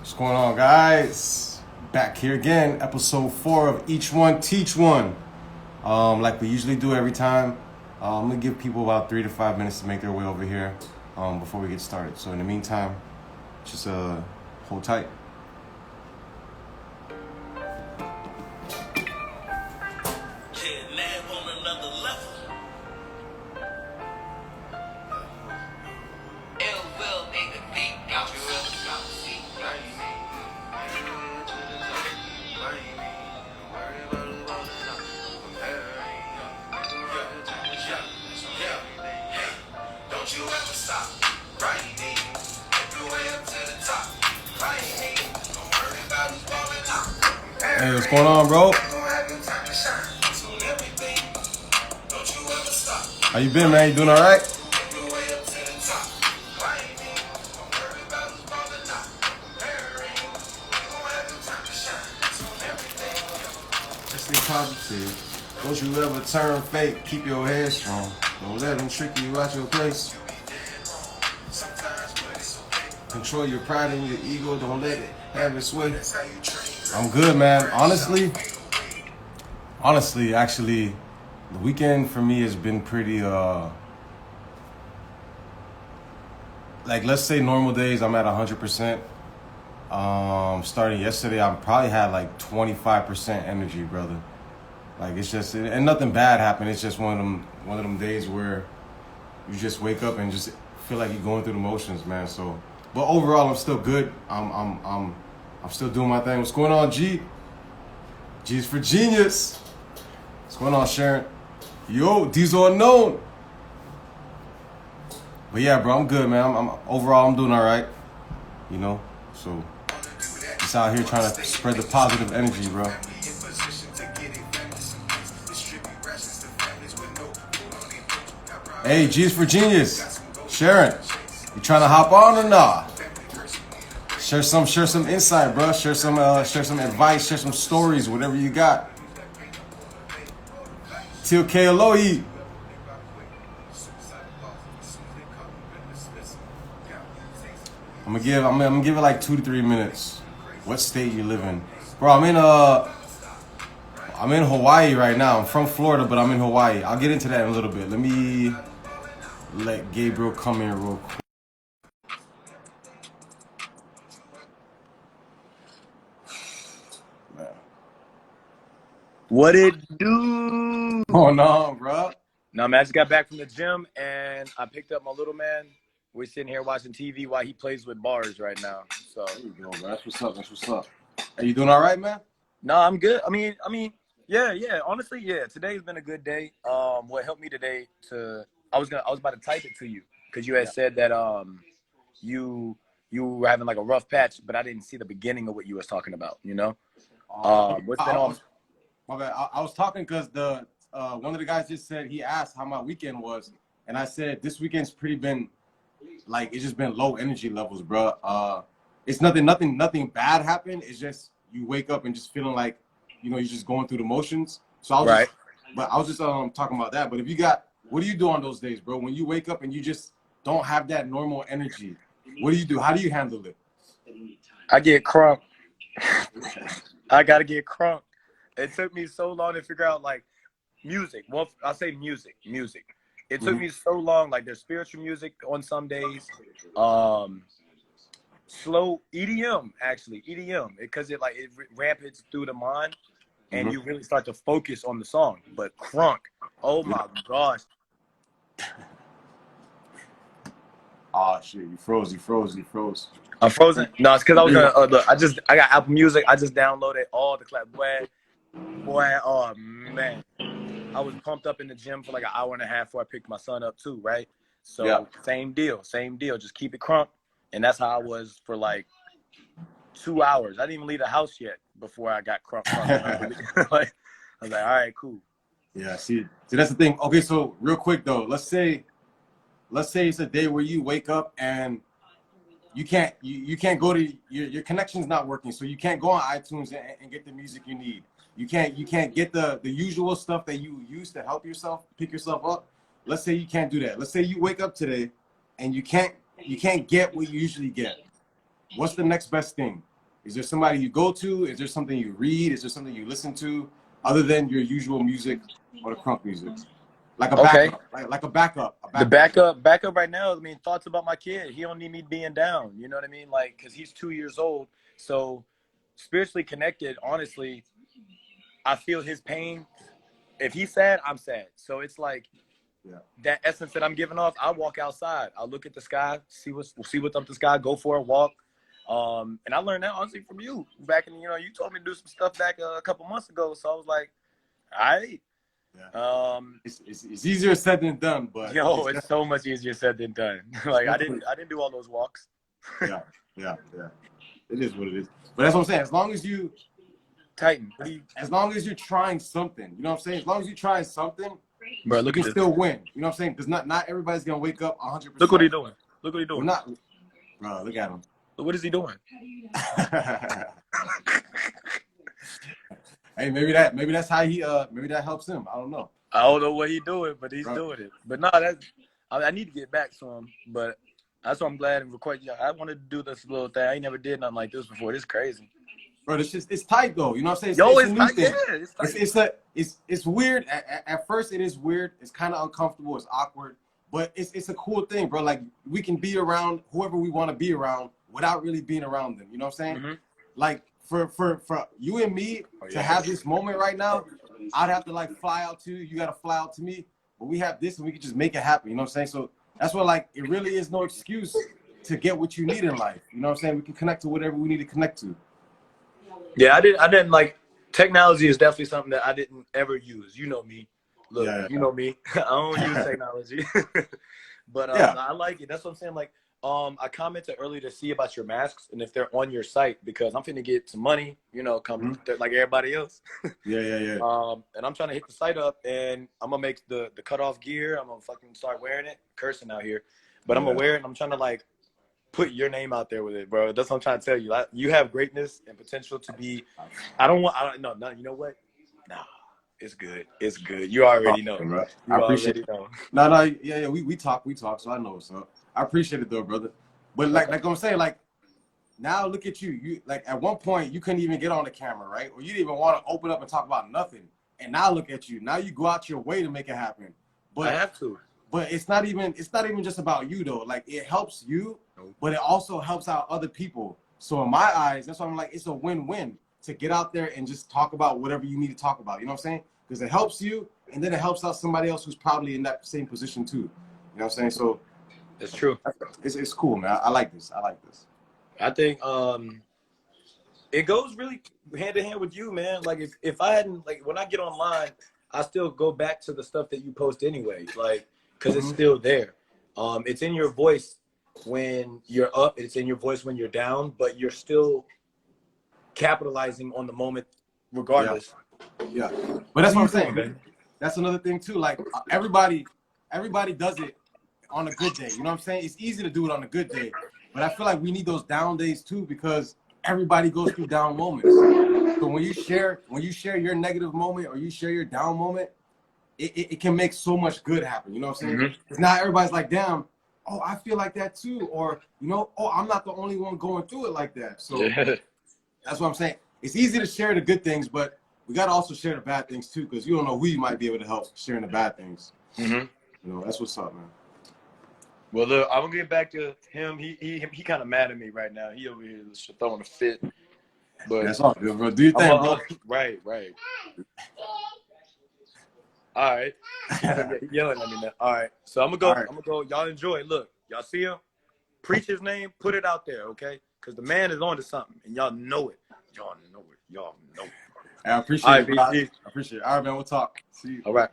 What's going on, guys? Back here again, episode 4 of Each One Teach One. Like we usually do every time, I'm gonna give people about 3 to 5 minutes to make their way over here before we get started. So in the meantime, just hold tight. Hey, what's going on, bro? How you been, man? You doing all right? Stay positive. Don't you ever turn fake. Keep your head strong. Don't let them trick you out your place. Control your pride and your ego. Don't let it have its way. I'm good, man. Honestly, actually, the weekend for me has been pretty, like, let's say normal days, I'm at 100%. Starting yesterday, I probably had like 25% energy, brother. Like, it's just, and nothing bad happened. It's just one of them days where you just wake up and just feel like you're going through the motions, man. So, but overall, I'm still good. I'm still doing my thing. What's going on, G? G's for genius. What's going on, Sharon? Yo, Diesel Unknown. But yeah, bro, I'm good, man. I'm doing all right. You know, so just out here trying to spread the positive energy, bro. Hey, G's for genius. Sharon, you trying to hop on or nah? Share some insight, bro. Share some advice. Share some stories. Whatever you got. TLK Alohi. I'm gonna give it like 2 to 3 minutes. What state you live in, bro? I'm in Hawaii right now. I'm from Florida, but I'm in Hawaii. I'll get into that in a little bit. Let me let Gabriel come in real quick. What it do? Oh no, bro. No, man, I just got back from the gym and I picked up my little man. We're sitting here watching TV while he plays with bars right now. So there you go, bro. That's what's up. Are you doing all right, man? No, I'm good. I mean, yeah. Honestly, yeah. Today's been a good day. What helped me today I was about to type it to you because you had said that you were having like a rough patch, but I didn't see the beginning of what you was talking about. You know, what's been on? My bad. I was talking because the one of the guys just said he asked how my weekend was, and I said this weekend's pretty been like it's just been low energy levels, bro. It's nothing bad happened. It's just you wake up and just feeling like you're just going through the motions. So I was just talking about that. But what do you do on those days, bro? When you wake up and you just don't have that normal energy, what do you do? How do you handle it? I get crunk. I gotta get crunk. It took me so long to figure out like music. Well, I'll say music. It took me so long. Like there's spiritual music on some days. Slow EDM actually because it rampage through the mind, and you really start to focus on the song. But crunk, oh my gosh. Oh shit! You froze. I'm frozen. No, it's because I was gonna. Look, I got Apple Music. I just downloaded all the clap. Boy, oh man, I was pumped up in the gym for like an hour and a half before I picked my son up too, right? So same deal. Just keep it crunk, and that's how I was for like 2 hours. I didn't even leave the house yet before I got crunk. Like, I was like, all right, cool. Yeah, see, that's the thing. Okay, so real quick though, let's say it's a day where you wake up and you can't go to your connection's not working, so you can't go on iTunes and get the music you need. You can't get the usual stuff that you use to help yourself pick yourself up. Let's say you can't do that. Let's say you wake up today and you can't get what you usually get. What's the next best thing? Is there somebody you go to? Is there something you read? Is there something you listen to other than your usual music or the crunk music? Like a Okay. backup, like a backup. The backup right now, I mean, thoughts about my kid. He don't need me being down. You know what I mean? Like, because he's 2 years old. So spiritually connected, honestly, I feel his pain. If he's sad, I'm sad. So it's like that essence that I'm giving off. I walk outside. I look at the sky, see what's up the sky, go for a walk. And I learned that honestly from you back in, you told me to do some stuff back a couple months ago. So I was like, all right. Yeah. It's easier said than done, but it's so much easier said than done. Like I didn't do all those walks. Yeah. It is what it is. But that's what I'm saying. As long as you tighten, as long as you're trying something, you know what I'm saying? As long as you're trying something, bro, look you at can still win. You know what I'm saying? Because not everybody's gonna wake up 100%. Look what he's doing. Look what he's doing. Bro, look at him. What is he doing? Hey, maybe that's how he maybe that helps him. I don't know. I don't know what he's doing, but he's doing it. But no, I need to get back to him. But that's why I'm glad and recording. I wanted to do this little thing. I ain't never did nothing like this before. This is crazy. Bro, it's tight though. You know what I'm saying? It's tight. It's weird. At first, it is weird. It's kind of uncomfortable. It's awkward. But it's a cool thing, bro. Like we can be around whoever we want to be around without really being around them. You know what I'm saying? Mm-hmm. Like for you and me to have this moment right now, I'd have to like fly out to you. You got to fly out to me. But we have this and we can just make it happen. You know what I'm saying? So that's what like it really is no excuse to get what you need in life. You know what I'm saying? We can connect to whatever we need to connect to. Yeah, I didn't like technology is definitely something that I didn't ever use. You know me. Look, you know me. I don't use technology. But I like it. That's what I'm saying. Like, I commented earlier to see about your masks and if they're on your site because I'm finna get some money, come like everybody else. Yeah. And I'm trying to hit the site up and I'm gonna make the cutoff gear. I'm gonna fucking start wearing it. Cursing out here. But I'm gonna wear it and I'm trying to like put your name out there with it, bro. That's what I'm trying to tell you. You have greatness and potential to be. No, you know what? Nah, it's good. It's good. You already know. Bro. I appreciate it. No, yeah. We talk, so I know what's up. I appreciate it though, brother. But like I'm saying, like now look at you. You like at one point you couldn't even get on the camera, right? Or you didn't even want to open up and talk about nothing. And now look at you. Now you go out your way to make it happen. But I have to. But it's not even just about you though. Like it helps you, but it also helps out other people. So in my eyes, that's why I'm like, it's a win-win to get out there and just talk about whatever you need to talk about. You know what I'm saying? Because it helps you, and then it helps out somebody else who's probably in that same position too. You know what I'm saying? So it's true. It's cool, man. I like this. I think it goes really hand in hand with you, man. Like if I hadn't like when I get online, I still go back to the stuff that you post anyway. Like. Because it's still there. It's in your voice when you're up. It's in your voice when you're down. But you're still capitalizing on the moment regardless. Yeah. But that's what I'm saying, man. That's another thing, too. Like, everybody does it on a good day. You know what I'm saying? It's easy to do it on a good day. But I feel like we need those down days, too, because everybody goes through down moments. So when you share your negative moment or you share your down moment, it can make so much good happen. You know what I'm saying? Because now everybody's like, damn, oh, I feel like that too. Or, oh, I'm not the only one going through it like that. So that's what I'm saying. It's easy to share the good things, but we got to also share the bad things too, because you don't know who you might be able to help sharing the bad things. That's what's up, man. Well, look, I'm going to get back to him. He kind of mad at me right now. He over here throwing a fit. But that's all good, bro. Do your thing, bro. Right. All right. Yelling at me now. All right. So I'm gonna go. Y'all enjoy. Look, y'all see him? Preach his name. Put it out there, okay? Because the man is on to something, and y'all know it. Y'all know it. I appreciate it. I appreciate it. All right, man. We'll talk. See you. All right.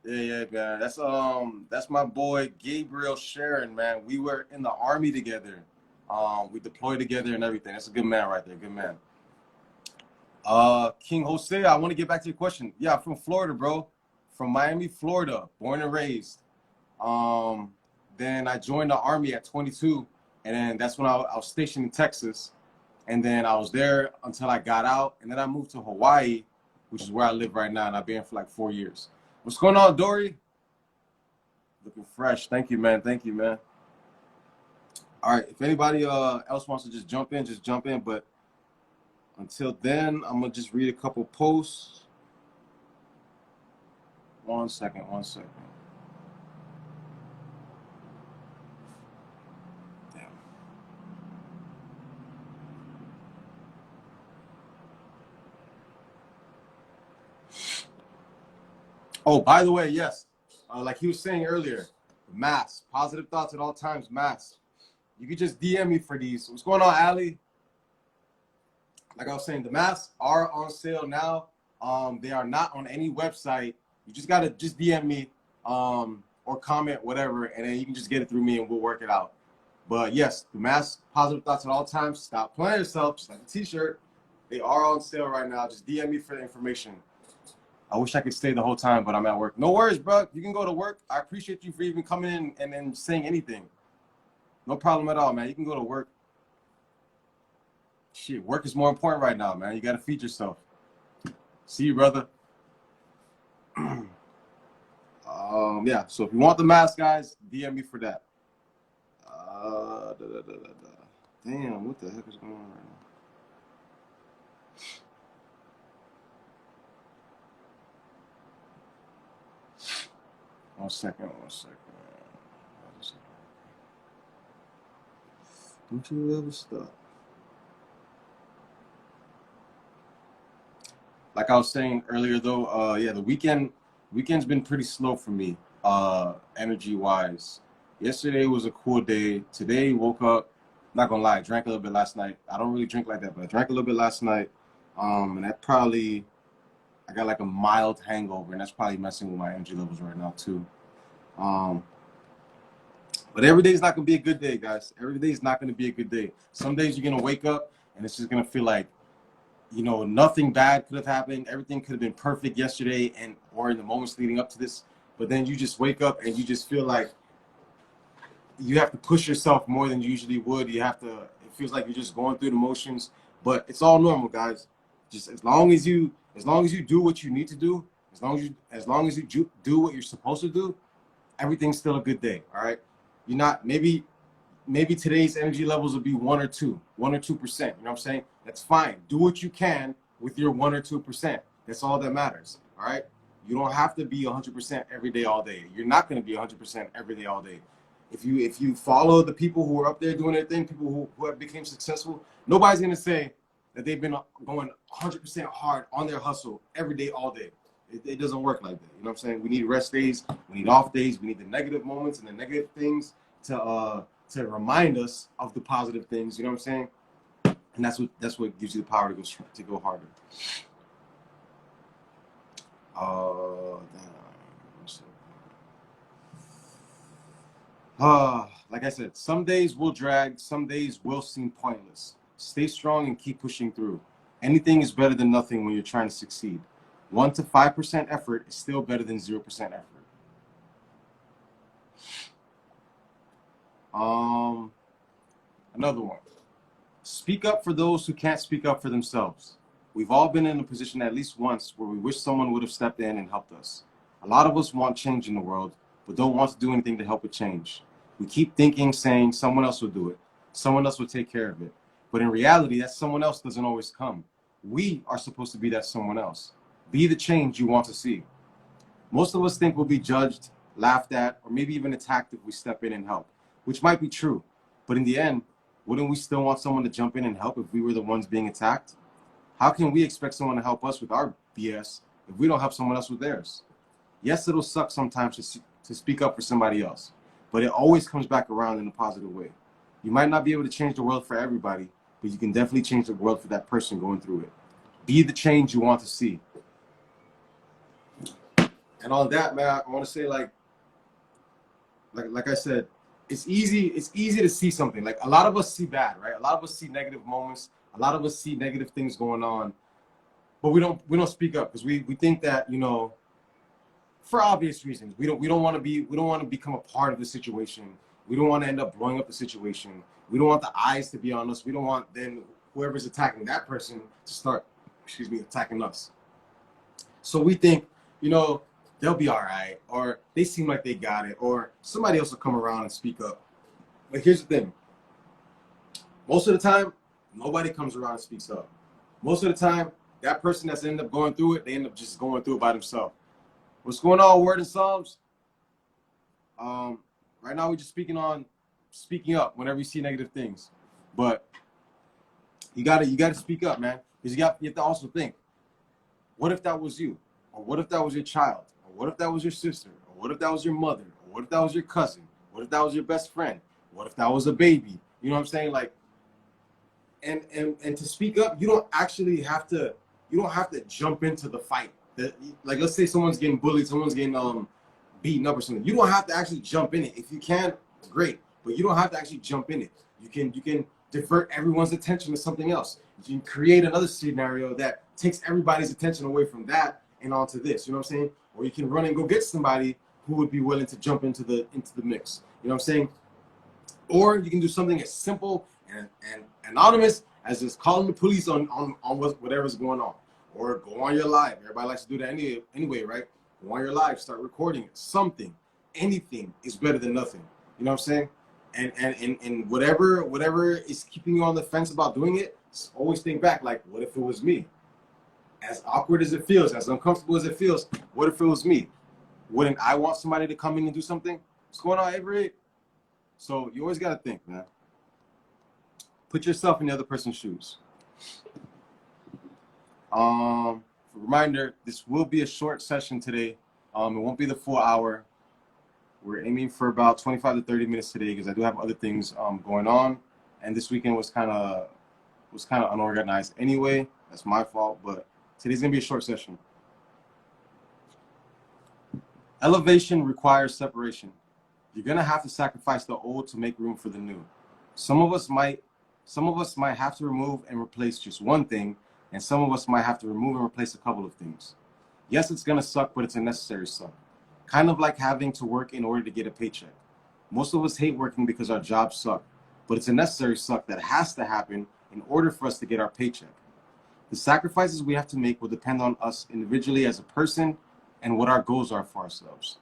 Yeah, man. That's my boy Gabriel Sharon, man. We were in the Army together. We deployed together and everything. That's a good man right there. Good man. King Jose, I want to get back to your question. Yeah, I'm from Florida, bro. From Miami, Florida, born and raised. Then I joined the Army at 22, and then that's when I was stationed in Texas. And then I was there until I got out, and then I moved to Hawaii, which is where I live right now, and I've been here for like 4 years. What's going on, Dory? Looking fresh. Thank you, man. All right, if anybody else wants to just jump in, just jump in. But until then, I'm gonna just read a couple posts. 1 second, 1 second. Damn. Oh, by the way, yes, like he was saying earlier, mass, positive thoughts at all times, mass. You could just DM me for these. What's going on, Ali? Like I was saying, the masks are on sale now. They are not on any website. You just gotta just DM me or comment, whatever, and then you can just get it through me and we'll work it out. But yes, the masks, positive thoughts at all times. Stop playing yourself, just like a t-shirt. They are on sale right now. Just DM me for the information. I wish I could stay the whole time, but I'm at work. No worries, bro. You can go to work. I appreciate you for even coming in and then saying anything. No problem at all, man. You can go to work. Shit, work is more important right now, man. You got to feed yourself. See you, brother. Yeah, so if you want the mask, guys, DM me for that. Damn, what the heck is going on right now? 1 second, 1 second. Don't you ever stop. Like I was saying earlier, though, yeah, the weekend's been pretty slow for me, energy wise. Yesterday was a cool day. Today, woke up. Not gonna lie, drank a little bit last night. I don't really drink like that, but I drank a little bit last night. And that probably, I got like a mild hangover, and that's probably messing with my energy levels right now too. But every day is not gonna be a good day, guys. Every day is not gonna be a good day. Some days you're gonna wake up and it's just gonna feel like, you know, nothing bad could have happened. Everything could have been perfect yesterday and or in the moments leading up to this. But then you just wake up and you just feel like you have to push yourself more than you usually would. You have to, it feels like you're just going through the motions, but it's all normal, guys. Just as long as you do what you need to do, as long as you do what you're supposed to do, everything's still a good day. All right. You're not, maybe today's energy levels will be 1% or 2%. You know what I'm saying? That's fine. Do what you can with your 1% or 2%. That's all that matters. All right. You don't have to be 100% every day, all day. You're not going to be 100% every day, all day. If you follow the people who are up there doing their thing, people who have became successful, nobody's going to say that they've been going 100% hard on their hustle every day, all day. It doesn't work like that. You know what I'm saying? We need rest days. We need off days. We need the negative moments and the negative things to remind us of the positive things. You know what I'm saying? And that's what gives you the power to go harder. Like I said, some days will drag, some days will seem pointless. Stay strong and keep pushing through. Anything is better than nothing when you're trying to succeed. 1 to 5% effort is still better than 0% effort. Another one. Speak up for those who can't speak up for themselves. We've all been in a position at least once where we wish someone would have stepped in and helped us. A lot of us want change in the world, but don't want to do anything to help it change. We keep thinking, saying someone else will do it. Someone else will take care of it. But in reality, that someone else doesn't always come. We are supposed to be that someone else. Be the change you want to see. Most of us think we'll be judged, laughed at, or maybe even attacked if we step in and help, which might be true. But in the end, wouldn't we still want someone to jump in and help if we were the ones being attacked? How can we expect someone to help us with our BS if we don't help someone else with theirs? Yes, it'll suck sometimes to speak up for somebody else, but it always comes back around in a positive way. You might not be able to change the world for everybody, but you can definitely change the world for that person going through it. Be the change you want to see. And on that, man, I want to say like I said, it's easy to see something. Like a lot of us see bad, right? A lot of us see negative moments. A lot of us see negative things going on, but we don't speak up because we think that, you know, for obvious reasons, we don't want to become a part of the situation. We don't want to end up blowing up the situation. We don't want the eyes to be on us. We don't want then whoever's attacking that person to start, attacking us. So we think, you know, they'll be all right, or they seem like they got it, or somebody else will come around and speak up. But here's the thing. Most of the time, nobody comes around and speaks up. Most of the time, that person that's ended up going through it, they end up just going through it by themselves. What's going on, Word and Psalms? Right now, we're just speaking up whenever you see negative things. But you gotta speak up, man. Because you have to also think, what if that was you? Or what if that was your child? Or what if that was your sister? Or what if that was your mother? Or what if that was your cousin? What if that was your best friend? What if that was a baby? You know what I'm saying? Like, and to speak up, you don't have to jump into the fight. Like, let's say someone's getting bullied, someone's getting beaten up or something. You don't have to actually jump in it. If you can, great. But you don't have to actually jump in it. You can divert everyone's attention to something else. You can create another scenario that takes everybody's attention away from that and onto this. You know what I'm saying? Or you can run and go get somebody who would be willing to jump into the mix. You know what I'm saying? Or you can do something as simple and anonymous as just calling the police on whatever's going on. Or go on your live. Everybody likes to do that anyway, right? Go on your live, start recording it. Something, anything is better than nothing. You know what I'm saying? And whatever is keeping you on the fence about doing it, always think back, like, what if it was me? As awkward as it feels, as uncomfortable as it feels, what if it was me? Wouldn't I want somebody to come in and do something? What's going on, Avery? So you always got to think, man. Put yourself in the other person's shoes. Reminder, this will be a short session today. It won't be the full hour. We're aiming for about 25 to 30 minutes today because I do have other things going on. And this weekend was kind of unorganized anyway. That's my fault, but today's going to be a short session. Elevation requires separation. You're going to have to sacrifice the old to make room for the new. Some of us might have to remove and replace just one thing, and some of us might have to remove and replace a couple of things. Yes, it's going to suck, but it's a necessary suck. Kind of like having to work in order to get a paycheck. Most of us hate working because our jobs suck, but it's a necessary suck that has to happen in order for us to get our paycheck. The sacrifices we have to make will depend on us individually as a person and what our goals are for ourselves.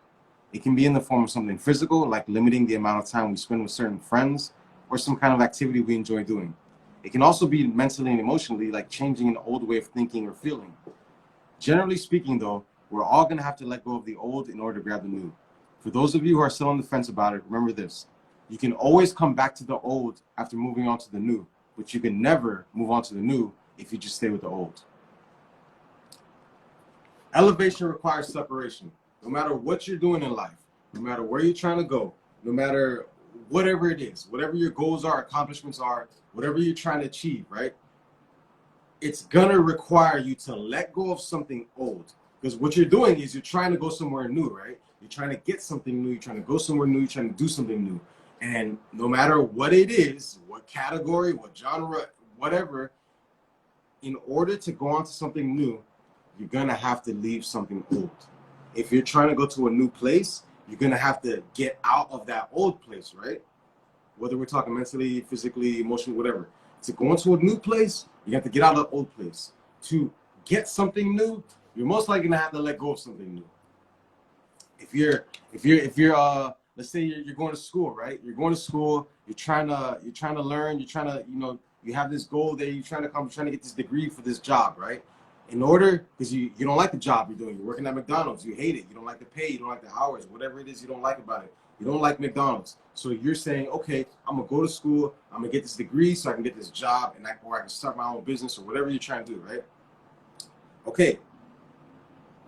It can be in the form of something physical, like limiting the amount of time we spend with certain friends, or some kind of activity we enjoy doing. It can also be mentally and emotionally, like changing an old way of thinking or feeling. Generally speaking, though, we're all going to have to let go of the old in order to grab the new. For those of you who are still on the fence about it, remember this. You can always come back to the old after moving on to the new, but you can never move on to the new if you just stay with the old. Elevation requires separation. No matter what you're doing in life, no matter where you're trying to go, no matter whatever it is, whatever your goals are, accomplishments are, whatever you're trying to achieve, right? It's gonna require you to let go of something old. Because what you're doing is you're trying to go somewhere new, right? You're trying to get something new, you're trying to go somewhere new, you're trying to do something new. And no matter what it is, what category, what genre, whatever, in order to go on to something new, you're gonna have to leave something old. If you're trying to go to a new place, you're gonna have to get out of that old place, right? Whether we're talking mentally, physically, emotionally, whatever. To go into a new place, you have to get out of the old place. To get something new, you're most likely gonna have to let go of something new. If you're let's say you're going to school, right? You're going to school, you're trying to learn, you're trying to, you have this goal that you're trying to accomplish, trying to get this degree for this job, right? In order, because you don't like the job you're doing, you're working at McDonald's, you hate it, you don't like the pay, you don't like the hours, whatever it is you don't like about it. You don't like McDonald's. So you're saying, okay, I'm gonna go to school, I'm gonna get this degree so I can get this job or I can start my own business or whatever you're trying to do, right? Okay.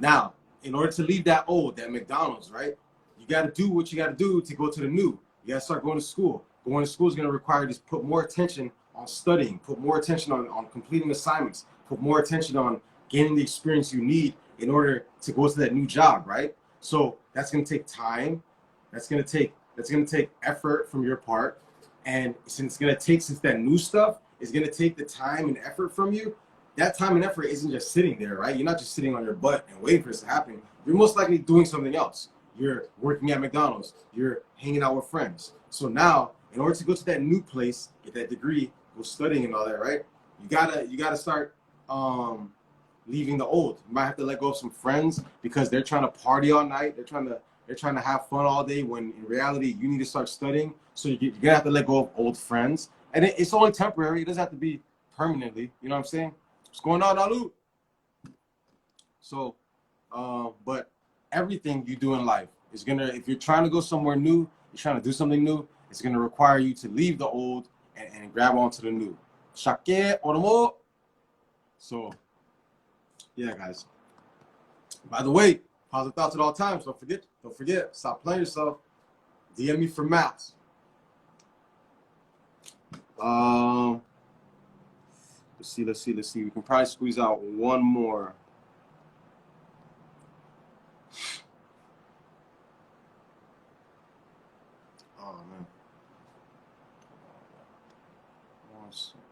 Now, in order to leave that McDonald's, right? You gotta do what you gotta do to go to the new. You gotta start going to school. Going to school is gonna require you to put more attention on studying, put more attention on completing assignments, put more attention on gaining the experience you need in order to go to that new job, right? So that's gonna take time. That's gonna take effort from your part. And since that new stuff is gonna take the time and effort from you, that time and effort isn't just sitting there, right? You're not just sitting on your butt and waiting for this to happen. You're most likely doing something else. You're working at McDonald's. You're hanging out with friends. So now, in order to go to that new place, get that degree, go studying and all that, right? You gotta start leaving the old. You might have to let go of some friends because they're trying to party all night. They're trying to have fun all day when in reality you need to start studying. So you're gonna have to let go of old friends. And it's only temporary. It doesn't have to be permanently. You know what I'm saying? What's going on, Alu? So, but everything you do in life is gonna, if you're trying to go somewhere new, you're trying to do something new, it's gonna require you to leave the old and grab onto the new. Shake oromo. So, yeah, guys. By the way, positive thoughts at all times. Don't forget. Stop playing yourself. DM me for maths. Let's see. We can probably squeeze out one more. Oh man. One second.